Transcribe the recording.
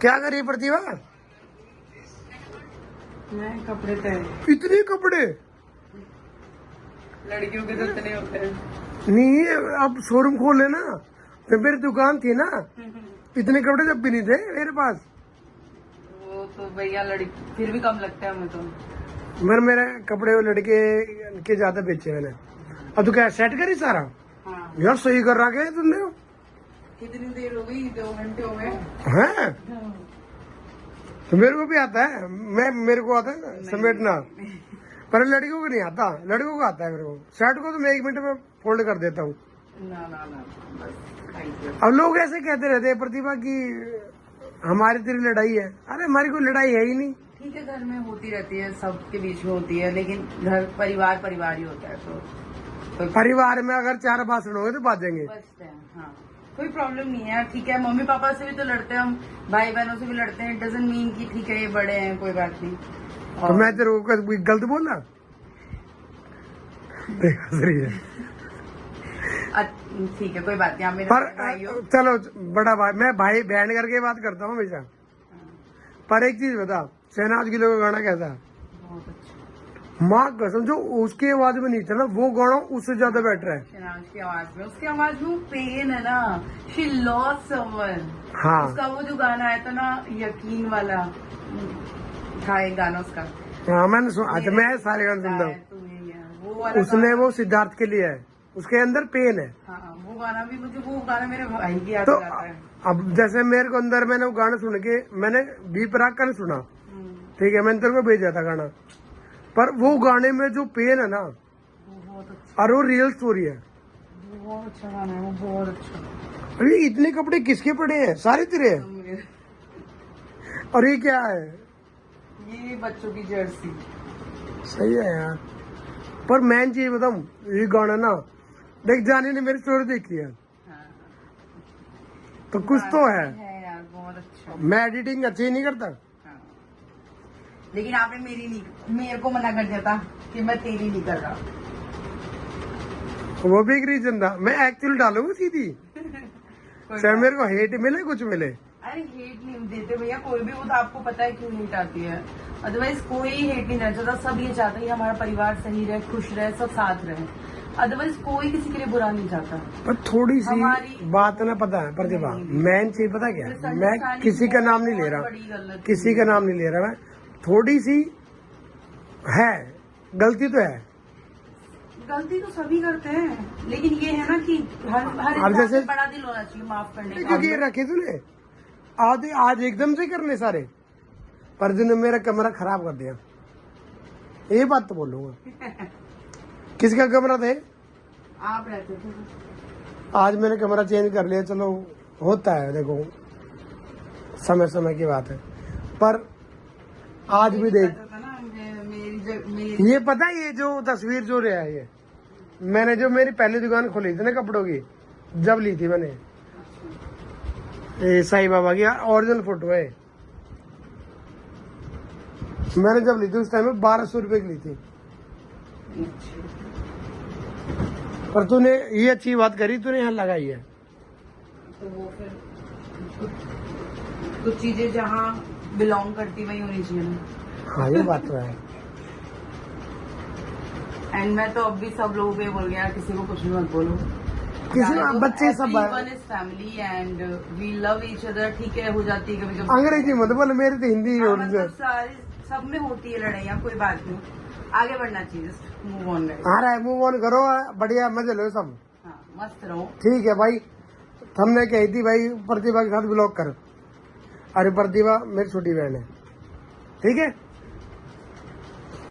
क्या करी प्रतिभा? मैं कपड़े तय। इतने कपड़े? लड़कियों के तो इतने होते हैं। नहीं, अब शोरूम खोल लेना। तो मेरी दुकान थी ना, इतने कपड़े जब भी नहीं थे मेरे पास। वो तो भैया लड़की फिर भी कम लगता है हमें तो। मेरे कपड़े वो लड़के के ज्यादा बेचे मैंने। अब तो क्या सेट करी सारा? हाँ। यार सही कर रहा है तुमने। कितनी देर हो गई? 2 घंटे हो गए। हैं? तो मेरे को भी आता है, मेरे को आता है ना समेटना, पर लड़कियों को नहीं आता। लड़कों को आता है मेरे को। शर्ट को तो मैं 1 मिनट में फोल्ड कर देता हूँ। ना ना ना बस खाइए। अब लोग ऐसे कहते रहते हैं प्रतिभा की हमारी तेरी लड़ाई है। अरे हमारी कोई लड़ाई है ही नहीं। ठीक है, घर में होती रहती है, सबके बीच में होती है, लेकिन घर परिवार परिवार ही होता है तो परिवार में अगर 4 भाषण होंगे तो बाजेंगे। बचते हैं। हाँ, कोई प्रॉब्लम नहीं है। ठीक है, मम्मी पापा से भी तो लड़ते हैं हम, भाई बहनों से भी लड़ते हैं। डजंट मीन कि ठीक है ये बड़े हैं, कोई बात नहीं। तो मैं तेरे को गलत बोला? हंस रही है। ठीक है, कोई बात नहीं। आप मेरे पर भाई हो। चलो बड़ा भाई, मैं भाई बहन करके बात करता हूँ हमेशा। पर एक चीज बता, शहनाज गिल का गाना कैसा? बहुत अच्छा। माँ कसम, जो उसकी आवाज में नहीं था ना, वो गाना उससे ज्यादा बेटर है। शहनाज की आवाज में, उसकी आवाज में वो पेन है ना। She lost someone. हाँ उसका वो जो गाना आया था ना, यकीन वाला था एक गाना उसका। हाँ, मैंने सुना। अच्छा, मैं सारे गाने सुनता हूँ। वो वाला उसने गाना- वो सिद्धार्थ के लिए है, उसके अंदर पेन है। हाँ, वो गाना भी मुझे, वो गाना मेरे भाई की याद तो दिलाता है। अब जैसे मेरे को अंदर, मैंने वो गाना सुन के, मैंने बी प्राक का नहीं सुना, ठीक है, मैंने तेरे को भेजा था गाना, पर वो गाने में जो पेन है ना, वो बहुत अच्छा, और वो रियल स्टोरी है। वो बहुत अच्छा गाना है, वो बहुत अच्छा। अरे इतने कपड़े किसके पड़े हैं? सारे तेरे हैं? और ये क्या है? ये बच्चों की जर्सी। सही है यार। पर मैं चीज बताऊं, ये गाना ना, देख जाने ने मेरी स्टोरी देखी है, हाँ, तो कुछ तो है। यार बहुत अच्छा। मैं एडिटिंग अच्छी नहीं करता। हाँ। लेकिन आपने मेरे को मना कर दिया था कि मैं तेरी नहीं कर रहा। वो भी एक रीजन था। मैं एक्चुअली डालूंगा सीधी, चाहे मेरे को हेट मिले कुछ मिले। अरे हेट नहीं देते भैया कोई भी, वो तो आपको पता है क्यों हेट आती है। अदरवाइज कोई हेट नहीं रहना चाहता। सब ये चाहता है कि हमारा परिवार सही रहे, खुश रहे, सब साथ रहे। अदरवाइज कोई किसी के लिए बुरा नहीं चाहता। पर थोड़ी सी हमारी- बात ना, पता है प्रतिभा, मैं चीज पता क्या है? मैं किसी का नाम नहीं ले बहुत रहा, बड़ी गलत किसी का नाम नहीं ले रहा मैं। थोड़ी सी है गलती तो है। गलती तो सभी करते हैं, लेकिन ये है ना कि हर अब इंसान जैसे- में बड़ा दिल होना चाहिए माफ करने का। क्योंकि ये रखे तूने आधे आज एकदम से करने सारे, पर तूने मेरा कमरा खराब कर दिया। ये बात तो बोलूंगा। किसका कमरा थे? आप रहते थे। आज मैंने कमरा चेंज कर लिया, चलो होता है, देखो समय समय की बात है। पर आज भी देख, पता था ना, मेरी ये पता है, ये जो तस्वीर जो रहा है, ये मैंने जो मेरी पहली दुकान खोली थी ना कपड़ों की, जब ली थी मैंने, ये साईं बाबा की ओरिजिनल फोटो है। मैंने जब ली थी उस टाइम में 1200 रुपए की ली थी। पर तूने ये अच्छी बात करी, तूने यहाँ लगाई है। तो वो फिर कुछ चीजें जहाँ बिलोंग करती वही होनी चाहिए ना। हाँ ये बात तो है। एंड मैं तो अब भी सब लोगों को ये बोल गया, किसी को कुछ भी मत बोलो। किसी बच्चे सब family and we love each other. ठीक है, हो जाती है कभी कभी। अंग्रेजी मत बोल, मेरी तो हिंदी हाँ, और मतलब सारी सब में होती है लड़ाइयाँ, कोई बात नहीं, आगे बढ़ना चाहिए, मूव ऑन रहे। आ रहा है, मूव ऑन करो, बढ़िया मजे लो सब। हाँ, मस्त रहो। ठीक है भाई, हमने कही थी भाई प्रतिभा के साथ ब्लॉग कर। अरे प्रतिभा मेरी छोटी बहन है, ठीक है।